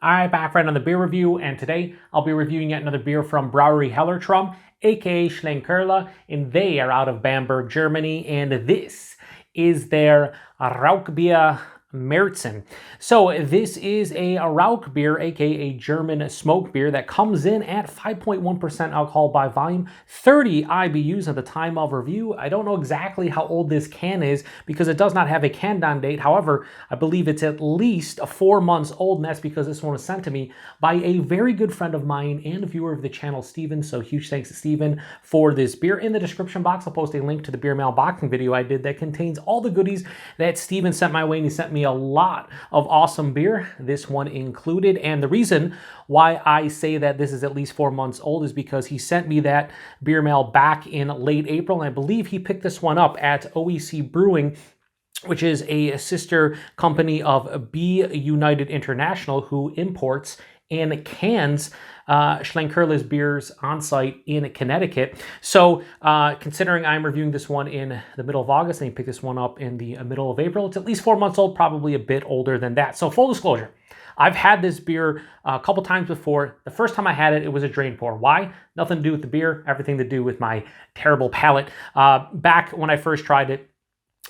Alright, back right on the beer review, and today I'll be reviewing yet another beer from Brauerei Heller-Trum, aka Schlenkerla, and they are out of Bamberg, Germany, and this is their Rauchbier Märzen. So this is a Rauch beer, aka a German smoke beer, that comes in at 5.1% alcohol by volume, 30 IBUs at the time of review. I don't know exactly how old this can is because it does not have a can down date. However, I believe it's at least 4 months old, and that's because this one was sent to me by a very good friend of mine and a viewer of the channel, Steven. So huge thanks to Steven for this beer. In the description box, I'll post a link to the beer mail boxing video I did that contains all the goodies that Steven sent my way, and he sent me a lot of awesome beer, this one included. And the reason why I say that this is at least 4 months old is because he sent me that beer mail back in late April, and I believe he picked this one up at OEC Brewing, which is a sister company of Be United International, who imports and cans Schlenkerla's beers on site in Connecticut. So considering I'm reviewing this one in the middle of August and he picked this one up in the middle of April, it's at least 4 months old, probably a bit older than that. So full disclosure, I've had this beer a couple times before. The first time I had it, it was a drain pour. Why? Nothing to do with the beer, everything to do with my terrible palate. Back when I first tried it,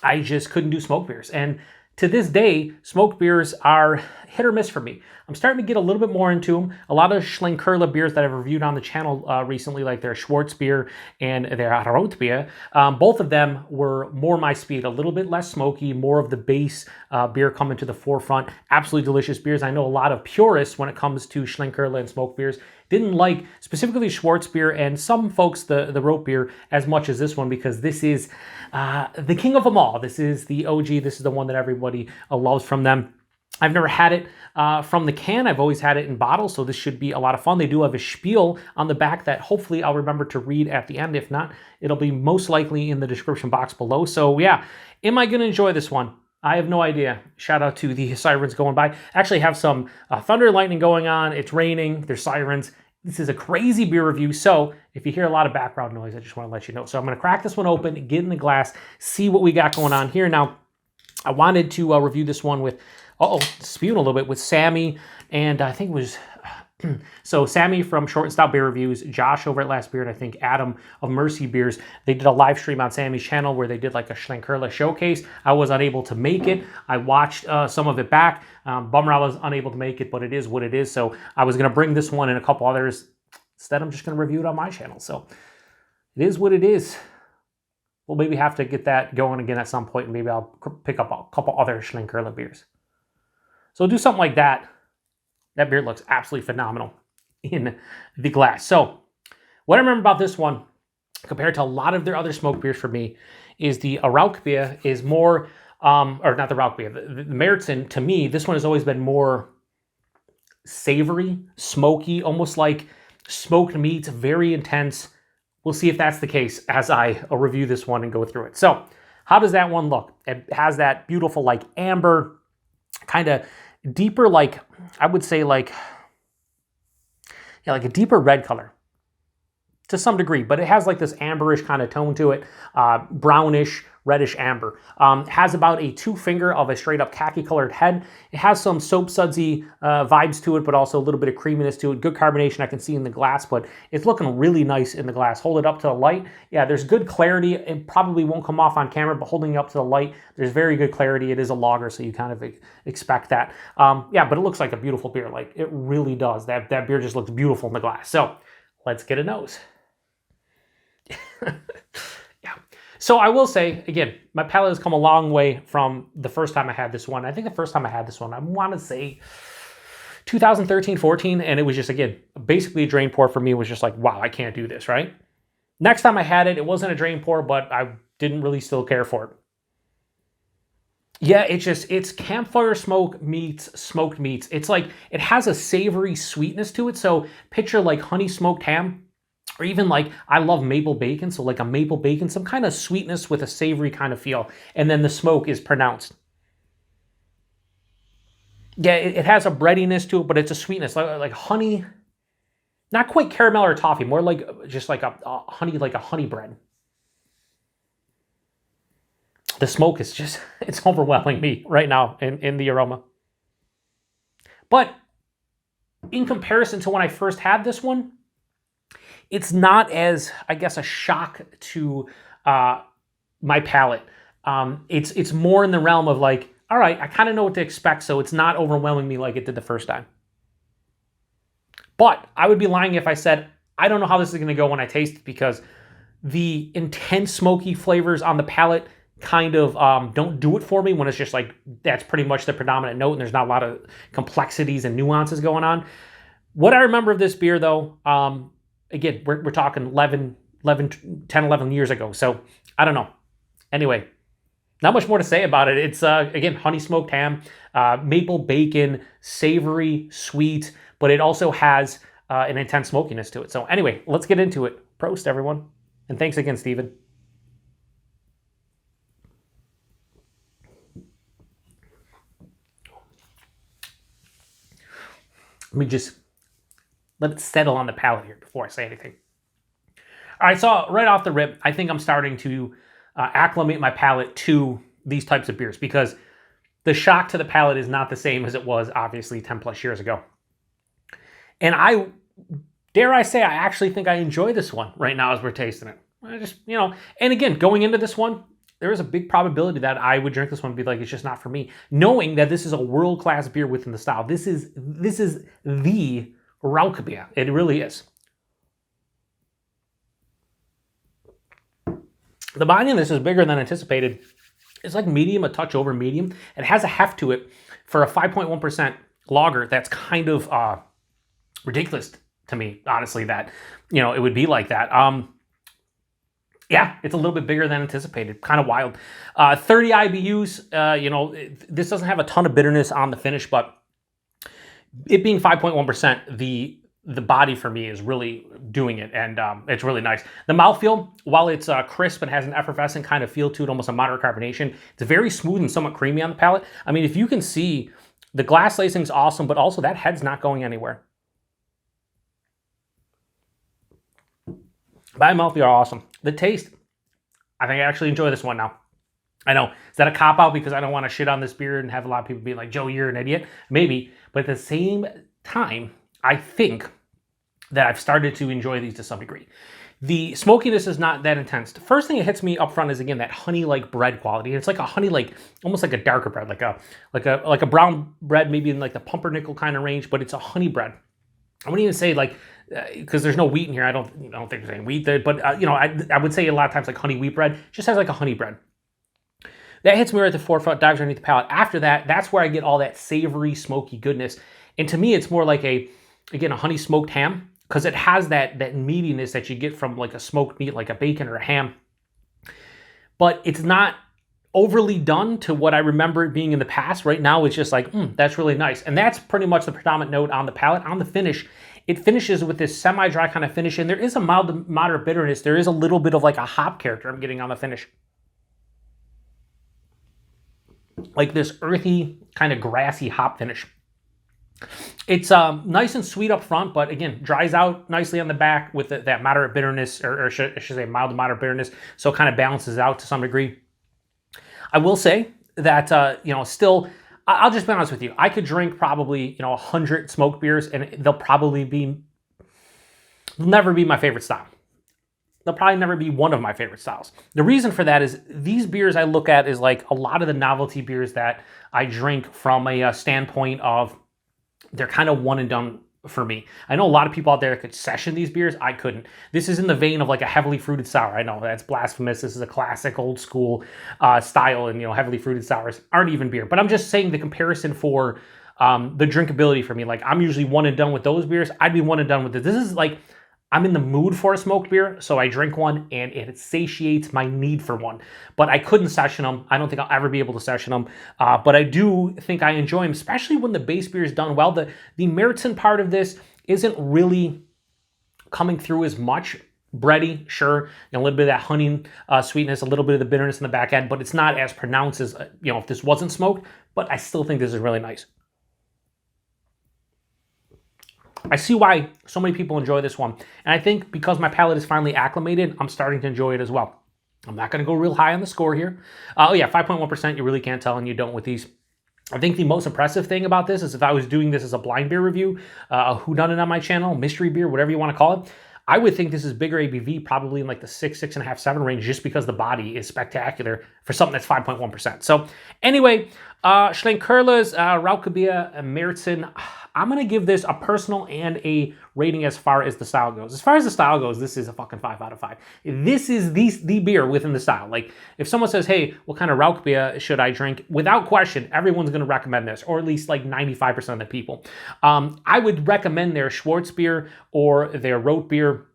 I just couldn't do smoke beers. And to this day, smoke beers are hit or miss for me. I'm starting to get a little bit more into them. A lot of Schlenkerla beers that I've reviewed on the channel recently, like their Schwarzbier and their Rotbier, both of them were more my speed, a little bit less smoky, more of the base beer coming to the forefront. Absolutely delicious beers. I know a lot of purists when it comes to Schlenkerla and smoke beers didn't like specifically Schwarzbier, and some folks the Rotbier as much as this one, because this is the king of them all. This is the OG. This is the one that everybody loves from them. I've never had it from the can. I've always had it in bottles, so this should be a lot of fun. They do have a spiel on the back that hopefully I'll remember to read at the end. If not, it'll be most likely in the description box below. So yeah, am I going to enjoy this one? I have no idea. Shout out to the sirens going by. Actually have some thunder and lightning going on. It's raining. There's sirens. This is a crazy beer review, so if you hear a lot of background noise, I just want to let you know. So I'm going to crack this one open, get in the glass, see what we got going on here. Now, I wanted to review this one with, spewing a little bit, with Sammy, and I think it was... So Sammy from Short and Stout Beer Reviews, Josh over at Last Beer, and I think Adam of Mercy Beers, they did a live stream on Sammy's channel where they did like a Schlenkerla showcase. I was unable to make it. I watched some of it back. Bummer I was unable to make it, but it is what it is. So I was going to bring this one and a couple others. Instead, I'm just going to review it on my channel. So it is what it is. We'll maybe have to get that going again at some point, and maybe I'll pick up a couple other Schlenkerla beers. So do something like that. That beer looks absolutely phenomenal in the glass. So what I remember about this one, compared to a lot of their other smoke beers for me, is the Rauchbier is more, or not the Rauchbier, the Märzen, to me, this one has always been more savory, smoky, almost like smoked meats, very intense. We'll see if that's the case as I review this one and go through it. So how does that one look? It has that beautiful like amber, kind of deeper, like I would say like, yeah, like a deeper red color to some degree, but it has like this amberish kind of tone to it, brownish, reddish amber. Has about a 2-finger of a straight up khaki colored head. It has some soap sudsy vibes to it, but also a little bit of creaminess to it. Good carbonation I can see in the glass, but it's looking really nice in the glass. Hold it up to the light. Yeah, there's good clarity. It probably won't come off on camera, but holding it up to the light, there's very good clarity. It is a lager, so you kind of expect that. Yeah, but it looks like a beautiful beer. Like it really does. That beer just looks beautiful in the glass. So let's get a nose. Yeah. So I will say, again, my palate has come a long way from the first time I had this one. I think the first time I had this one, I want to say 2013, 14, and it was just, again, basically a drain pour for me. It was just like, wow, I can't do this, right? Next time I had it, it wasn't a drain pour, but I didn't really still care for it. Yeah, it's campfire smoke meets smoked meats. It's like, it has a savory sweetness to it. So picture like honey smoked ham. Or even like, I love maple bacon, so like a maple bacon, some kind of sweetness with a savory kind of feel. And then the smoke is pronounced. Yeah, it has a breadiness to it, but it's a sweetness, like honey, not quite caramel or toffee, more like just like a honey bread. The smoke is just, it's overwhelming me right now in the aroma. But in comparison to when I first had this one, it's not as, I guess, a shock to my palate. It's more in the realm of like, all right, I kind of know what to expect, so it's not overwhelming me like it did the first time. But I would be lying if I said, I don't know how this is going to go when I taste it, because the intense smoky flavors on the palate kind of don't do it for me when it's just like, that's pretty much the predominant note and there's not a lot of complexities and nuances going on. What I remember of this beer, though, again, we're talking 10, 11 years ago, so I don't know. Anyway, not much more to say about it. It's, again, honey smoked ham, maple bacon, savory, sweet, but it also has an intense smokiness to it. So anyway, let's get into it. Prost, everyone. And thanks again, Steven. Let me just let it settle on the palate here before I say anything. All right, so right off the rip, I think I'm starting to acclimate my palate to these types of beers, because the shock to the palate is not the same as it was, obviously, 10 plus years ago. And I, dare I say, I actually think I enjoy this one right now as we're tasting it. I just, and again, going into this one, there is a big probability that I would drink this one and be like, it's just not for me. Knowing that this is a world-class beer within the style. This is the Rauchbier. It really is. The body in this is bigger than anticipated. It's like medium, a touch over medium. It has a heft to it for a 5.1% lager. That's kind of ridiculous to me, honestly, that, it would be like that. Yeah, it's a little bit bigger than anticipated. Kind of wild. 30 IBUs, this doesn't have a ton of bitterness on the finish, but it being 5.1%, the body for me is really doing it, and it's really nice. The mouthfeel, while it's crisp and has an effervescent kind of feel to it, almost a moderate carbonation, it's very smooth and somewhat creamy on the palate. I mean, if you can see, the glass lacing's awesome, but also that head's not going anywhere. Body and mouthfeel are awesome. The taste, I think I actually enjoy this one now. I know, is that a cop-out because I don't want to shit on this beer and have a lot of people be like, Joe, you're an idiot? Maybe, but at the same time, I think that I've started to enjoy these to some degree. The smokiness is not that intense. The first thing that hits me up front is, again, that honey-like bread quality. It's like a honey-like, almost like a darker bread, like a brown bread, maybe in like the pumpernickel kind of range, but it's a honey bread. I wouldn't even say like, because there's no wheat in here. I don't think there's any wheat there, but I would say a lot of times like honey wheat bread just has like a honey bread. That hits me right at the forefront, dives underneath the palate. After that, that's where I get all that savory, smoky goodness. And to me, it's more like a honey smoked ham, because it has that meatiness that you get from like a smoked meat, like a bacon or a ham. But it's not overly done to what I remember it being in the past. Right now, it's just like, that's really nice. And that's pretty much the predominant note on the palate. On the finish, it finishes with this semi-dry kind of finish, and there is a mild to moderate bitterness. There is a little bit of like a hop character I'm getting on the finish. Like this earthy, kind of grassy hop finish. It's nice and sweet up front, but again, dries out nicely on the back with that moderate bitterness, or I should say mild to moderate bitterness, so it kind of balances out to some degree. I will say that, still, I'll just be honest with you. I could drink probably, 100 smoked beers, and they'll never be my favorite style. They'll probably never be one of my favorite styles. The reason for that is these beers I look at is like a lot of the novelty beers that I drink from a standpoint of they're kind of one and done for me. I know a lot of people out there that could session these beers. I couldn't. This is in the vein of like a heavily fruited sour. I know that's blasphemous. This is a classic old school style, and heavily fruited sours aren't even beer. But I'm just saying the comparison for the drinkability for me. Like, I'm usually one and done with those beers. I'd be one and done with this. This is like, I'm in the mood for a smoked beer, so I drink one, and it satiates my need for one. But I couldn't session them. I don't think I'll ever be able to session them. But I do think I enjoy them, especially when the base beer is done well. The Märzen part of this isn't really coming through as much. Bready, sure, a little bit of that honey sweetness, a little bit of the bitterness in the back end, but it's not as pronounced as if this wasn't smoked. But I still think this is really nice. I see why so many people enjoy this one. And I think because my palate is finally acclimated, I'm starting to enjoy it as well. I'm not going to go real high on the score here. Oh yeah, 5.1%, you really can't tell, and you don't with these. I think the most impressive thing about this is if I was doing this as a blind beer review, a whodunit on my channel, mystery beer, whatever you want to call it, I would think this is bigger ABV, probably in like the 6, 6.5, 7 range, just because the body is spectacular for something that's 5.1%. So anyway, Schlenkerla's Rauchbier Märzen, I'm going to give this a personal and a rating as far as the style goes. As far as the style goes, this is a fucking 5 out of 5. This is the beer within the style. Like, if someone says, hey, what kind of Rauchbier should I drink? Without question, everyone's going to recommend this, or at least like 95% of the people. I would recommend their Schwarzbier or their Rotbier.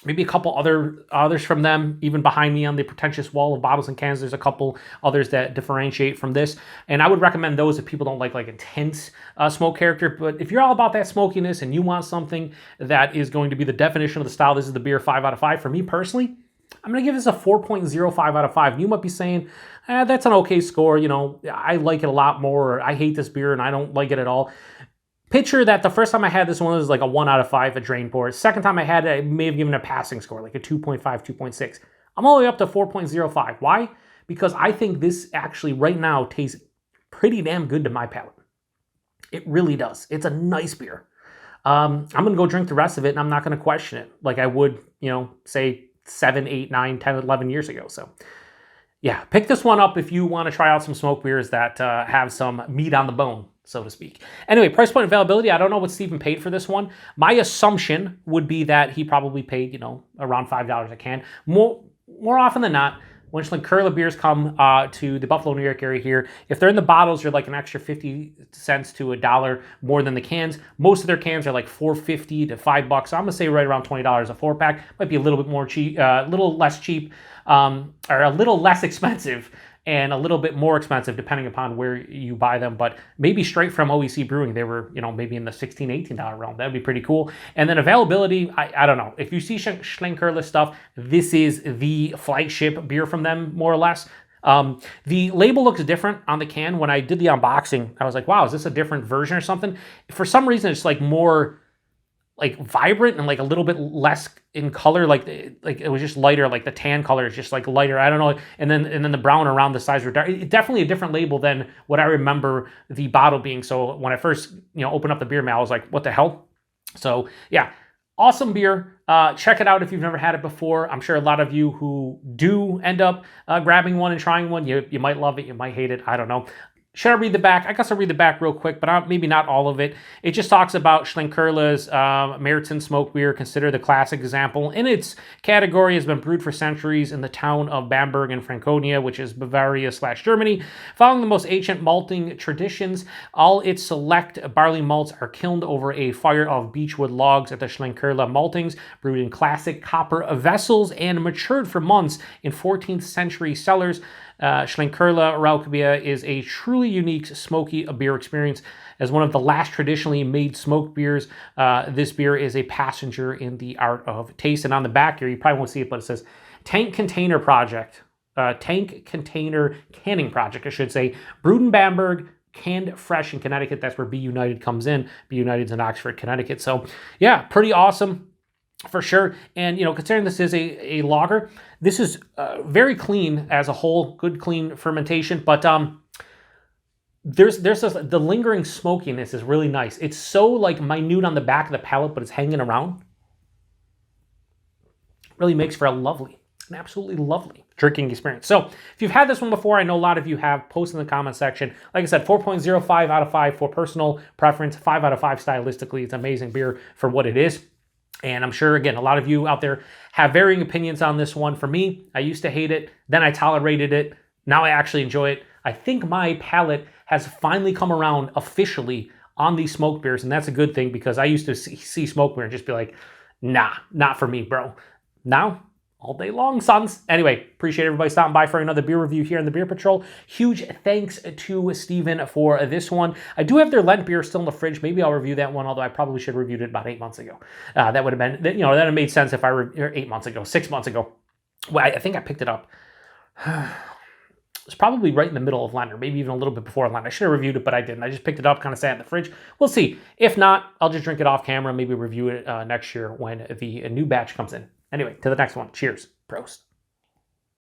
Maybe a couple others from them, even behind me on the pretentious wall of bottles and cans. There's a couple others that differentiate from this. And I would recommend those if people don't like intense smoke character. But if you're all about that smokiness and you want something that is going to be the definition of the style, this is the beer 5 out of 5. For me personally, I'm going to give this a 4.05 out of 5. You might be saying, that's an okay score. You know, I like it a lot more. Or I hate this beer and I don't like it at all. Picture that the first time I had this one was like a 1 out of 5, a drain pour. Second time I had it, I may have given a passing score, like a 2.5, 2.6. I'm all the way up to 4.05. Why? Because I think this actually right now tastes pretty damn good to my palate. It really does. It's a nice beer. I'm going to go drink the rest of it, and I'm not going to question it like I would, say 7, 8, 9, 10, 11 years ago. So yeah, pick this one up if you want to try out some smoke beers that have some meat on the bone, so to speak. Anyway, price point availability, I don't know what Steven paid for this one. My assumption would be that he probably paid, around $5 a can. More often than not, when Schlenkerla beers come to the Buffalo, New York area here, if they're in the bottles, you're like an extra 50 cents to $1 more than the cans. Most of their cans are like $4.50 to $5. So I'm gonna say right around $20 a 4-pack. Might be a little bit more cheap, a little less cheap, or a little less expensive, and a little bit more expensive depending upon where you buy them. But maybe straight from OEC Brewing, they were, maybe in the $16, $18 realm. That'd be pretty cool. And then availability, I don't know. If you see Schlenkerla stuff, this is the flagship beer from them, more or less. The label looks different on the can. When I did the unboxing, I was like, wow, is this a different version or something? For some reason, it's like more vibrant and like a little bit less in color, like it was just lighter, like the tan color is just like lighter, I don't know, and then the brown around the sides were dark. Definitely a different label than what I remember the bottle being. So when I first opened up the beer mail, I was like, what the hell? So yeah, awesome beer. Check it out if you've never had it before. I'm sure a lot of you who do end up grabbing one and trying one, you might love it, you might hate it, I don't know. Should I read the back? I guess I'll read the back real quick, but maybe not all of it. It just talks about Schlenkerla's Märzen smoke beer, considered the classic example in its category, has been brewed for centuries in the town of Bamberg in Franconia, which is Bavaria/Germany. Following the most ancient malting traditions, all its select barley malts are kilned over a fire of beechwood logs at the Schlenkerla maltings, brewed in classic copper vessels and matured for months in 14th century cellars. Schlenkerla Rauchbier is a truly unique smoky beer experience. As one of the last traditionally made smoked beers, this beer is a passenger in the art of taste. And on the back here, you probably won't see it, but it says Tank Container Canning Project, I should say. Brewed in Bamberg, canned fresh in Connecticut. That's where B United comes in. B United's in Oxford, Connecticut. So yeah, pretty awesome. For sure. And, considering this is a lager, this is very clean as a whole, good clean fermentation, but the lingering smokiness is really nice. It's so minute on the back of the palate, but it's hanging around. Really makes for an absolutely lovely drinking experience. So if you've had this one before, I know a lot of you have, post in the comment section. Like I said, 4.05 out of 5 for personal preference, 5 out of 5 stylistically. It's an amazing beer for what it is. And I'm sure, again, a lot of you out there have varying opinions on this one. For me, I used to hate it. Then I tolerated it. Now I actually enjoy it. I think my palate has finally come around officially on these smoke beers. And that's a good thing, because I used to see smoke beer and just be like, nah, not for me, bro. Now, all day long, sons. Anyway, appreciate everybody stopping by for another beer review here in the Beer Patrol. Huge thanks to Steven for this one. I do have their Lent beer still in the fridge. Maybe I'll review that one, although I probably should have reviewed it about 8 months ago. That would have been, that would have made sense if or 8 months ago, 6 months ago. Well, I think I picked it up. It's probably right in the middle of Lent, or maybe even a little bit before Lent. I should have reviewed it, but I didn't. I just picked it up, kind of sat in the fridge. We'll see. If not, I'll just drink it off camera, maybe review it next year when the new batch comes in. Anyway, to the next one. Cheers. Prost.